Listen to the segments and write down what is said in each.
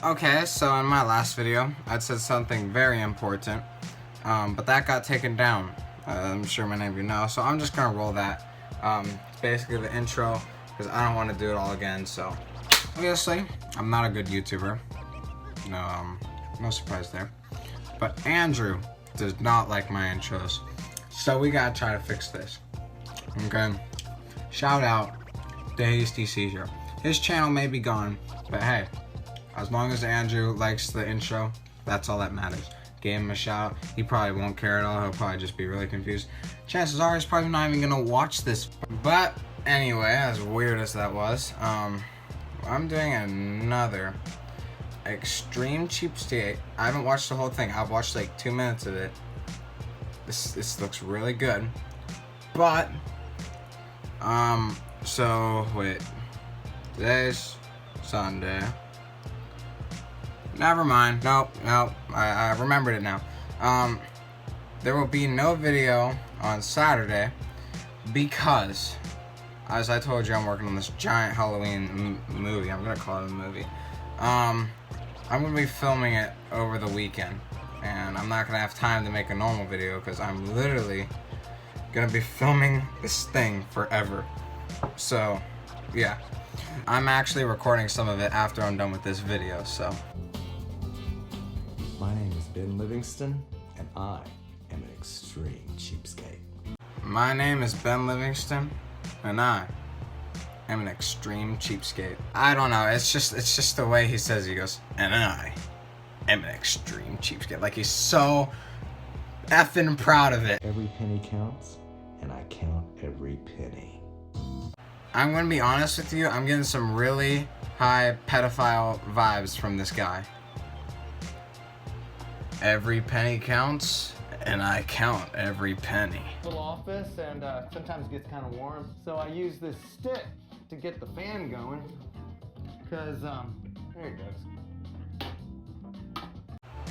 Okay, so in my last video, I'd said something very important, but that got taken down. I'm sure many of you know, so I'm just gonna roll that. It's basically the intro, because I don't want to do it all again, so obviously, I'm not a good YouTuber. No surprise there. But Andrew does not like my intros, so we gotta try to fix this. Okay, shout out to Hasty Seizure. His channel may be gone, but hey, as long as Andrew likes the intro, that's all that matters. Give him a shout. He probably won't care at all. He'll probably just be really confused. Chances are he's probably not even gonna watch this. But anyway, as weird as that was, I'm doing another extreme cheapskate. I haven't watched the whole thing. I've watched like 2 minutes of it. This looks really good. But so wait. Today's Sunday. Never mind. Nope. I remembered it now. There will be no video on Saturday because, as I told you, I'm working on this giant Halloween movie. I'm gonna call it a movie. I'm gonna be filming it over the weekend, and I'm not gonna have time to make a normal video because I'm literally gonna be filming this thing forever. So, yeah. I'm actually recording some of it after I'm done with this video, so. My name is Ben Livingston, and I am an extreme cheapskate. My name is Ben Livingston, and I am an extreme cheapskate. I don't know, it's just the way he says it. He goes, and I am an extreme cheapskate. Like he's so effing proud of it. Every penny counts, and I count every penny. I'm gonna be honest with you, I'm getting some really high pedophile vibes from this guy. Every penny counts, and I count every penny. Little office, and sometimes it gets kind of warm, so I use this stick to get the fan going. Cause there it goes.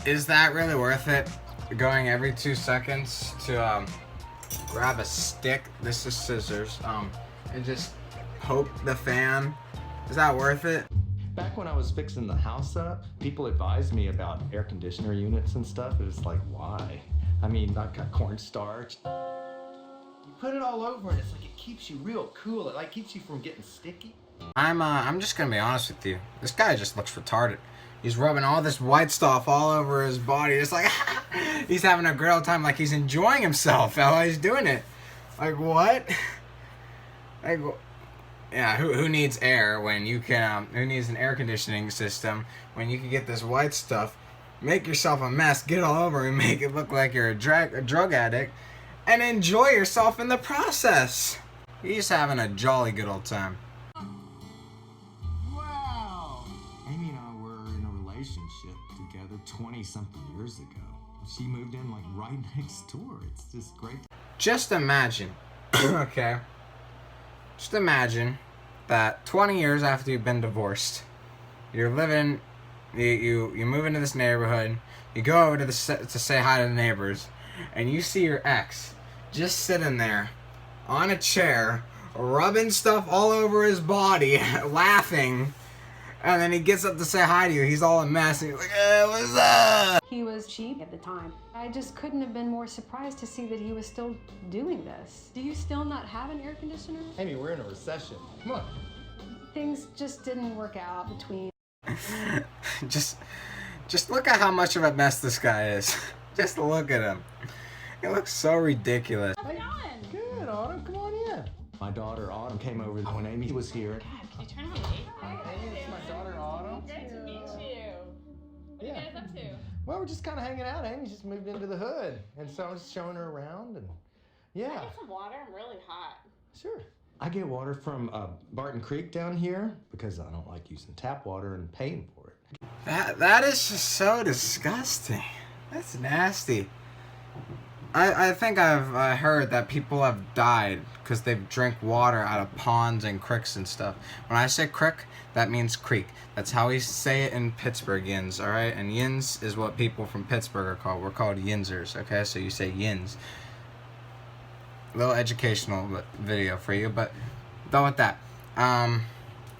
Is that really worth it? Going every 2 seconds to grab a stick. This is scissors. And just poke the fan. Is that worth it? Back when I was fixing the house up, people advised me about air conditioner units and stuff. It was like, why? I mean, I've got cornstarch. You put it all over, and it's like it keeps you real cool. It like keeps you from getting sticky. I'm just gonna be honest with you. This guy just looks retarded. He's rubbing all this white stuff all over his body. It's like he's having a great old time, like he's enjoying himself while he's doing it. Like what? Like, yeah, who needs air when you can? Who needs an air conditioning system when you can get this white stuff, make yourself a mess, get all over, and make it look like you're a drug addict, and enjoy yourself in the process. He's having a jolly good old time. Wow! Amy and I were in a relationship together 20-something years ago. She moved in like right next door. It's just great. Just imagine, okay? Just imagine that 20 years after you've been divorced, you're living, you move into this neighborhood, you go over to to say hi to the neighbors, and you see your ex just sitting there on a chair, rubbing stuff all over his body, laughing, and then he gets up to say hi to you. He's all a mess, and he's like, hey, what's up? He was cheap at the time. I just couldn't have been more surprised to see that he was still doing this. Do you still not have an air conditioner? Amy, we're in a recession. Come on. Things just didn't work out between. just look at how much of a mess this guy is. Just look at him. He looks so ridiculous. How's it going? Good, Autumn. Come on in. My daughter Autumn came over when Amy was here. Can you turn on the light? Amy, it's my daughter Autumn. Great to meet you. What are you guys up to? Well, we're just kind of hanging out. Amy just moved into the hood, and so I was showing her around, and Can I yeah, get some water? I'm really hot. sure. I get water from Barton Creek down here because I don't like using tap water and paying for it. That is just so disgusting. That's nasty. I think I've heard that people have died because they've drank water out of ponds and creeks and stuff. When I say creek, that means creek. That's how we say it in Pittsburgh, yins, alright? And yins is what people from Pittsburgh are called. We're called yinsers, okay? So you say yins. Little educational video for you, but done with that.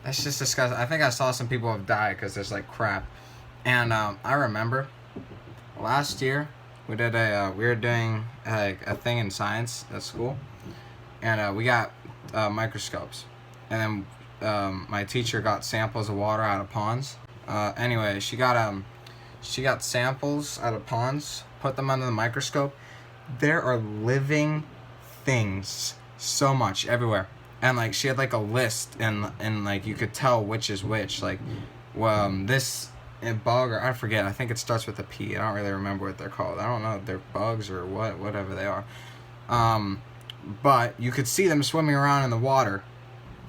That's just disgusting. I think I saw some people have died because there's like crap And I remember last year we were doing a thing in science at school, and we got microscopes, and then my teacher got samples of water out of ponds. Anyway, she got samples out of ponds, put them under the microscope. There are living things so much everywhere, and like she had like a list, and like you could tell which is which. Like, this bug, or I forget. I think it starts with a P. I don't really remember what they're called. I don't know if they're bugs or whatever they are. But you could see them swimming around in the water,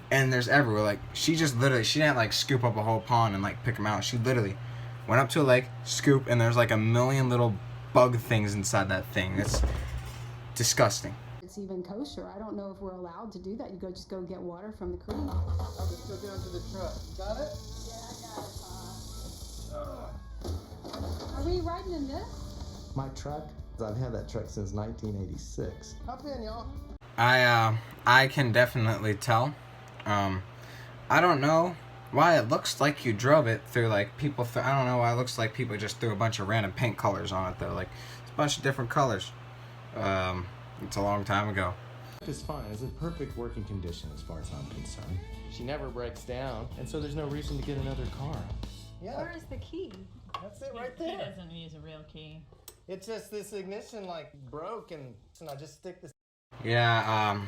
and there's everywhere. Like, she didn't like scoop up a whole pond and like pick them out. She literally went up to a lake, scoop, and there's like a million little bug things inside that thing. It's disgusting. It's even kosher. I don't know if we're allowed to do that. You just go get water from the creek. I'll just go down to the truck. Got it? Are we riding in this? My truck, I've had that truck since 1986. Hop in, y'all. I can definitely tell. I don't know why it looks like you drove it through like I don't know why it looks like people just threw a bunch of random paint colors on it though. Like, it's a bunch of different colors. It's a long time ago. It's fine. It's in perfect working condition as far as I'm concerned. She never breaks down, and so there's no reason to get another car. Yeah, Where is the key? that's it right He there. doesn't use a real key. It's just this ignition like broke, and I just stick this. Yeah,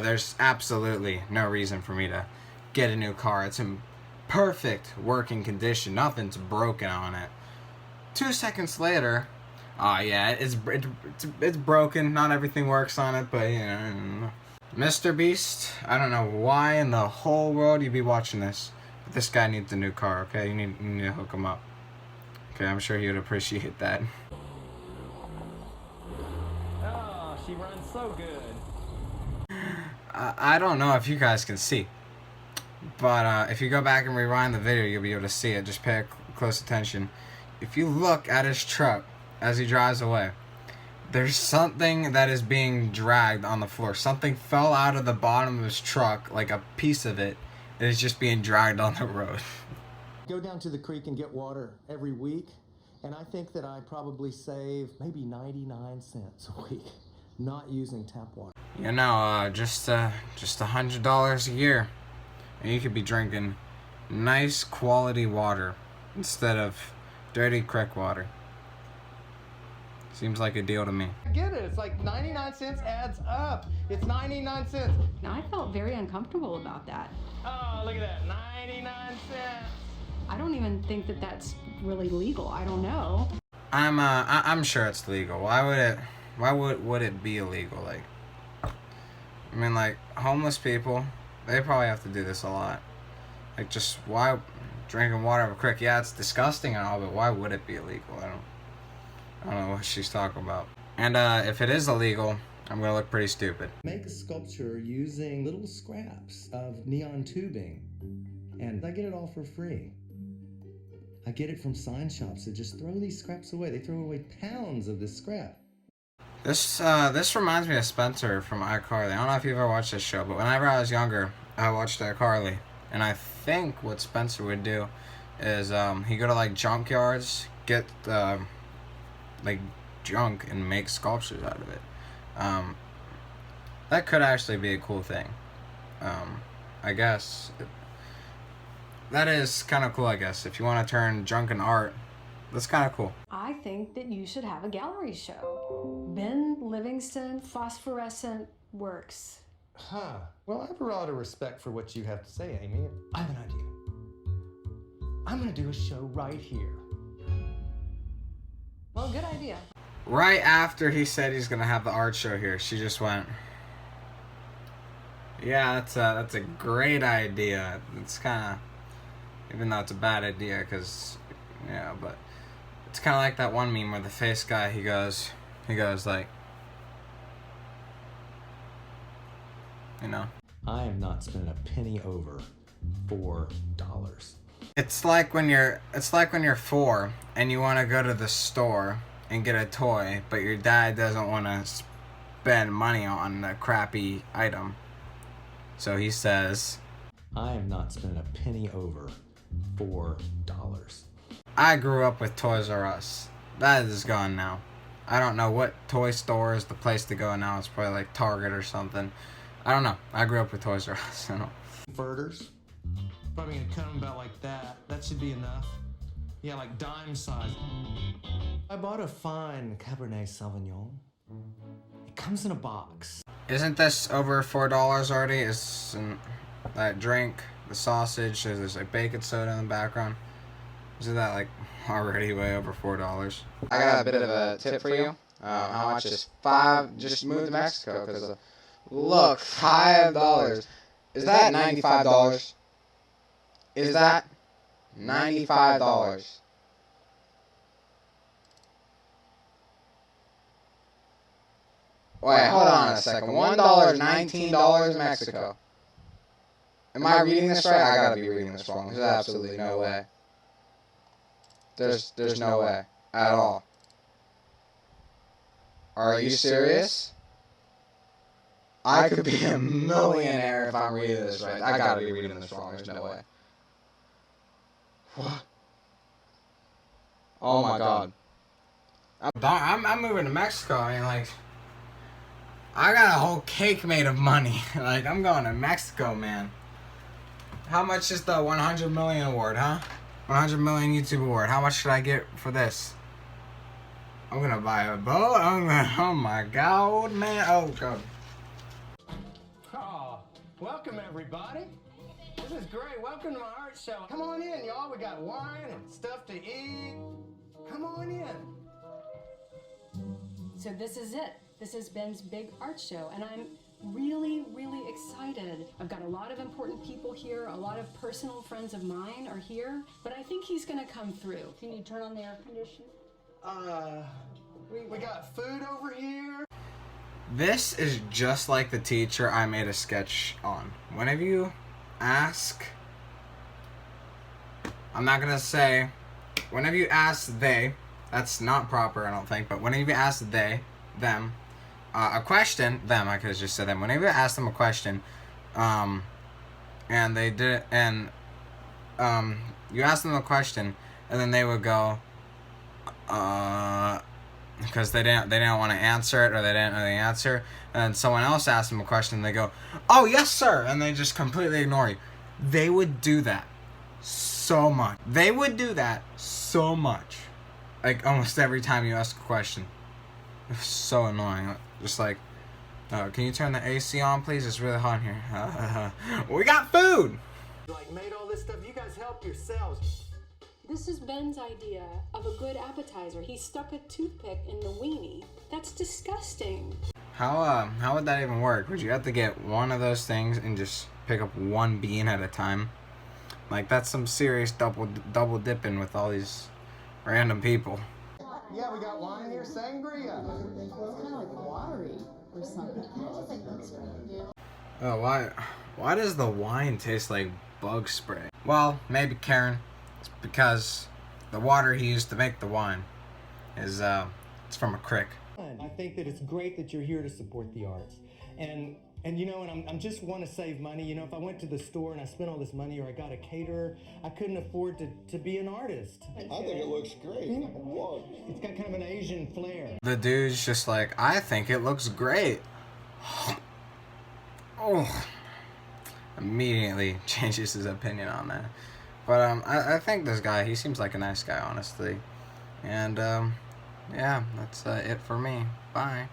there's absolutely no reason for me to get a new car. It's in perfect working condition. Nothing's broken on it. 2 seconds later, yeah, it's broken. Not everything works on it, but Mr. Beast, I don't know why in the whole world you'd be watching this, but this guy needs a new car, okay? You need to hook him up. Okay, I'm sure he would appreciate that. Oh, she runs so good. I don't know if you guys can see, but if you go back and rewind the video, you'll be able to see it. Just pay close attention. If you look at his truck as he drives away, there's something that is being dragged on the floor. Something fell out of the bottom of his truck, like a piece of it, and is just being dragged on the road. Go down to the creek and get water every week, and I think that I probably save maybe 99 cents a week not using tap water. Just $100 a year, and you could be drinking nice quality water instead of dirty creek water. Seems like a deal to me. I get it. It's like 99 cents adds up. It's 99 cents. Now, I felt very uncomfortable about that. Oh, look at that. 99 cents. I don't even think that that's really legal. I don't know. I'm sure it's legal. Why would it be illegal? Like, I mean, like, homeless people, they probably have to do this a lot. Like, just why drinking water out of a creek? Yeah, it's disgusting and all, but why would it be illegal? I don't know what she's talking about. And if it is illegal, I'm gonna look pretty stupid. Make a sculpture using little scraps of neon tubing, and I get it all for free. I get it from sign shops that just throw these scraps away. They throw away pounds of this scrap. This reminds me of Spencer from iCarly. I don't know if you've ever watched this show, but whenever I was younger, I watched iCarly, and I think what Spencer would do is he'd go to like junkyards, get like junk, and make sculptures out of it. That could actually be a cool thing. I guess that is kind of cool. I guess if you want to turn junk into art, that's kind of cool. I think that you should have a gallery show. Ben Livingston phosphorescent works. Huh. Well, I have a lot of respect for what you have to say, Amy. I have an idea. I'm gonna do a show right here. Well, good idea. Right after he said he's gonna have the art show here, she just went, "Yeah, that's a great idea." It's kind of, even though it's a bad idea, because but it's kind of like that one meme where the face guy he goes like, I am not spending a penny over $4. It's like when you're 4 and you want to go to the store and get a toy, but your dad doesn't want to spend money on a crappy item. So he says, I am not spending a penny over $4. I grew up with Toys R Us. That is gone now. I don't know what toy store is the place to go now. It's probably like Target or something. I don't know. I grew up with Toys R Us. I don't. Inverters. Probably gonna cut them about like that. That should be enough. Yeah, like dime size. I bought a fine Cabernet Sauvignon. It comes in a box. Isn't this over $4 already? Isn't that drink, the sausage, there's a bacon soda in the background? Isn't that like already way over $4? I got a bit of a tip for you. How much is just move to Mexico, because look, $5. Is that $95? Is that $95? Wait, hold on a second. $1 is $19 in Mexico. Am I reading this right? I gotta be reading this wrong. There's absolutely no way. There's no way at all. Are you serious? I could be a millionaire if I'm reading this right. I gotta be reading this wrong. There's no way. What? Oh my god. I'm moving to Mexico. I mean, like, I got a whole cake made of money. Like, I'm going to Mexico, man. How much is the 100 million award, huh? 100 million YouTube award. How much should I get for this? I'm gonna buy a boat. Oh my god, man. Oh god. Oh, welcome everybody. This is great. Welcome to my art show. Come on in, y'all. We got wine and stuff to eat. Come on in. So this is it. This is Ben's big art show, and I'm really, really excited. I've got a lot of important people here. A lot of personal friends of mine are here, but I think he's gonna come through. Can you turn on the air conditioner? We got food over here. This is just like the teacher I made a sketch on. Whenever you ask, I'm not gonna say, whenever you ask they, that's not proper, I don't think, but whenever you ask them, a question, I could have just said them. Whenever you ask them a question, and they did, and you ask them a question, and then they would go, because they didn't want to answer it, or they didn't know the answer, and then someone else asked them a question, and they go, "Oh yes, sir," and they just completely ignore you. They would do that so much. They would do that so much, like almost every time you ask a question. It's so annoying. Just like, can you turn the AC on, please? It's really hot in here. We got food. Like, made all this stuff. You guys help yourselves. This is Ben's idea of a good appetizer. He stuck a toothpick in the weenie. That's disgusting. How would that even work? Would you have to get one of those things and just pick up one bean at a time? Like, that's some serious double dipping with all these random people. Yeah, we got wine here, sangria. It's kind of like watery or something. Oh, why does the wine taste like bug spray? Well, maybe, Karen, it's because the water he used to make the wine is it's from a creek. I think that it's great that you're here to support the arts. And you know, and I'm just want to save money. You know, if I went to the store and I spent all this money, or I got a caterer, I couldn't afford to be an artist. I think it looks great. What? It's got kind of an Asian flair. The dude's just like, I think it looks great. Oh, immediately changes his opinion on that. But I think this guy, he seems like a nice guy, honestly. And yeah, that's it for me. Bye.